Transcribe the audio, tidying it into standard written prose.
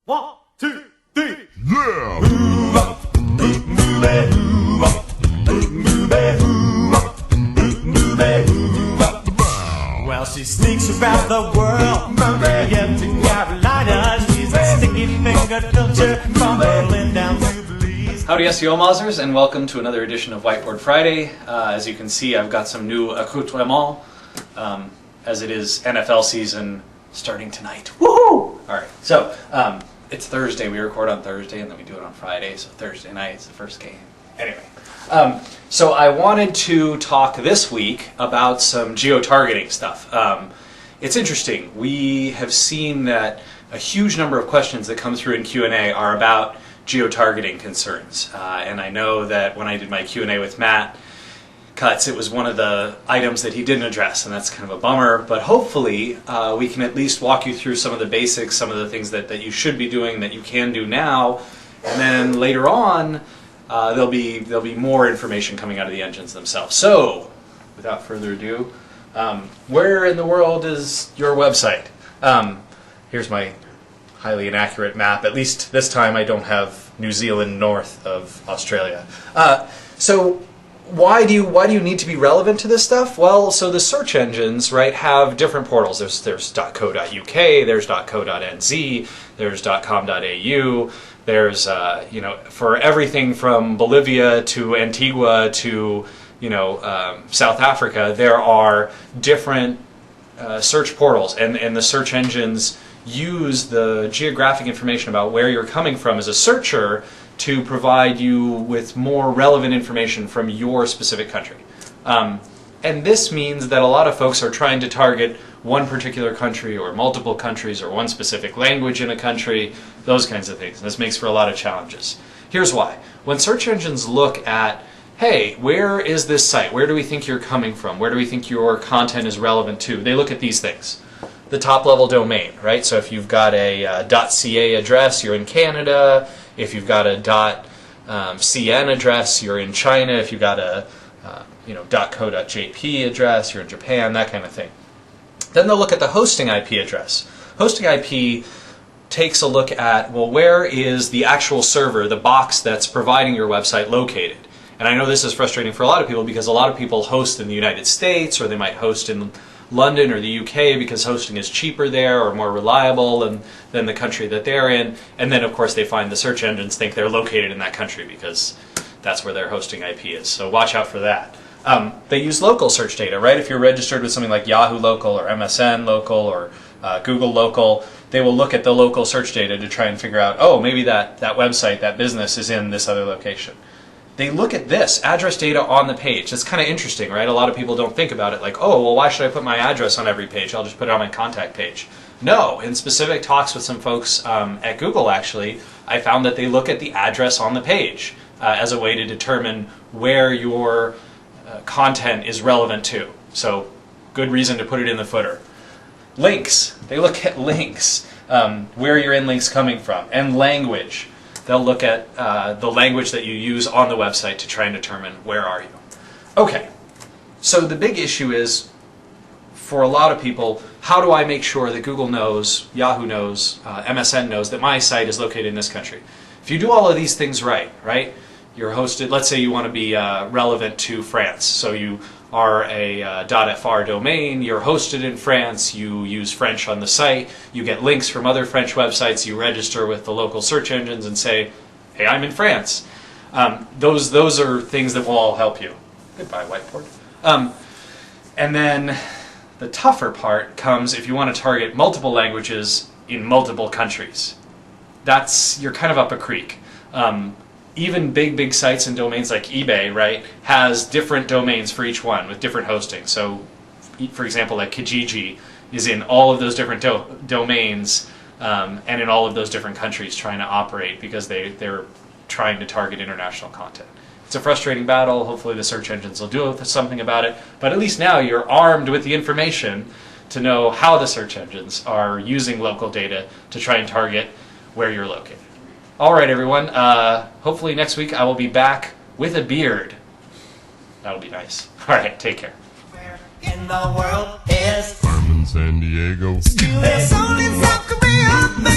1, 2, 3. Yeah! Move up, move it, move up, move it, move up, move it, move up. Well, she sneaks around the world, from Virginia to Carolina. She's a sticky-fingered filter from Berlin down to Belize. Howdy SEO Mozzers, and welcome to another edition of Whiteboard Friday. As you can see, I've got some new accoutrements, as it is NFL season starting tonight. Woohoo! Alright, so it's Thursday. We record on Thursday and then we do it on Friday, so Thursday night is the first game. Anyway, so I wanted to talk this week about some geotargeting stuff. It's interesting. We have seen that a huge number of questions that come through in Q&A are about geotargeting concerns. And I know that when I did my Q&A with Matt Cutts, it was one of the items that he didn't address, and that's kind of a bummer. But hopefully we can at least walk you through some of the basics, some of the things that you should be doing, that you can do now, and then later on there'll be more information coming out of the engines themselves. So, without further ado, where in the world is your website? Here's my highly inaccurate map. At least this time I don't have New Zealand north of Australia. So why do you need to be relevant to this stuff? Well, so the search engines, right, have different portals. There's .co.uk, there's .co.nz, there's .com.au. There's for everything from Bolivia to Antigua to South Africa, there are different search portals, and the search engines use the geographic information about where you're coming from as a searcher to provide you with more relevant information from your specific country. And this means that a lot of folks are trying to target one particular country or multiple countries or one specific language in a country, those kinds of things. And this makes for a lot of challenges. Here's why. When search engines look at, hey, where is this site? Where do we think you're coming from? Where do we think your content is relevant to? They look at these things. The top level domain, right? So if you've got a .ca address, you're in Canada. If you've got a .cn address, you're in China. If you've got a .co.jp address, you're in Japan, that kind of thing. Then they'll look at the hosting IP address. Hosting IP takes a look at, well, where is the actual server, the box that's providing your website located? And I know this is frustrating for a lot of people because a lot of people host in the United States, or they might host in London or the UK because hosting is cheaper there or more reliable than the country that they're in. And then, of course, they find the search engines think they're located in that country because that's where their hosting IP is. So watch out for that. They use local search data, right? If you're registered with something like Yahoo Local or MSN Local or Google Local, they will look at the local search data to try and figure out, oh, maybe that website, that business is in this other location. They look at this, address data on the page. That's kind of interesting, right? A lot of people don't think about it like, oh, well, why should I put my address on every page? I'll just put it on my contact page. No, in specific talks with some folks at Google, actually, I found that they look at the address on the page as a way to determine where your content is relevant to. So, good reason to put it in the footer. Links. They look at links, where your in-links coming from, and language. They'll look at the language that you use on the website to try and determine where are you. Okay, so the big issue is, for a lot of people, how do I make sure that Google knows, Yahoo knows, MSN knows that my site is located in this country? If you do all of these things right, you're hosted, let's say you want to be relevant to France, so you are a .fr domain, you're hosted in France, you use French on the site, you get links from other French websites, you register with the local search engines and say, hey, I'm in France. Those are things that will all help you. Goodbye, whiteboard. And then the tougher part comes if you want to target multiple languages in multiple countries. You're kind of up a creek. Even big sites and domains like eBay, right, has different domains for each one with different hosting. So, for example, like Kijiji is in all of those different domains and in all of those different countries trying to operate because they're trying to target international content. It's a frustrating battle. Hopefully the search engines will do something about it. But at least now you're armed with the information to know how the search engines are using local data to try and target where you're located. All right, everyone. Hopefully next week I will be back with a beard. That'll be nice. All right, take care. Where in the world is I'm in San Diego. there's only South Korea?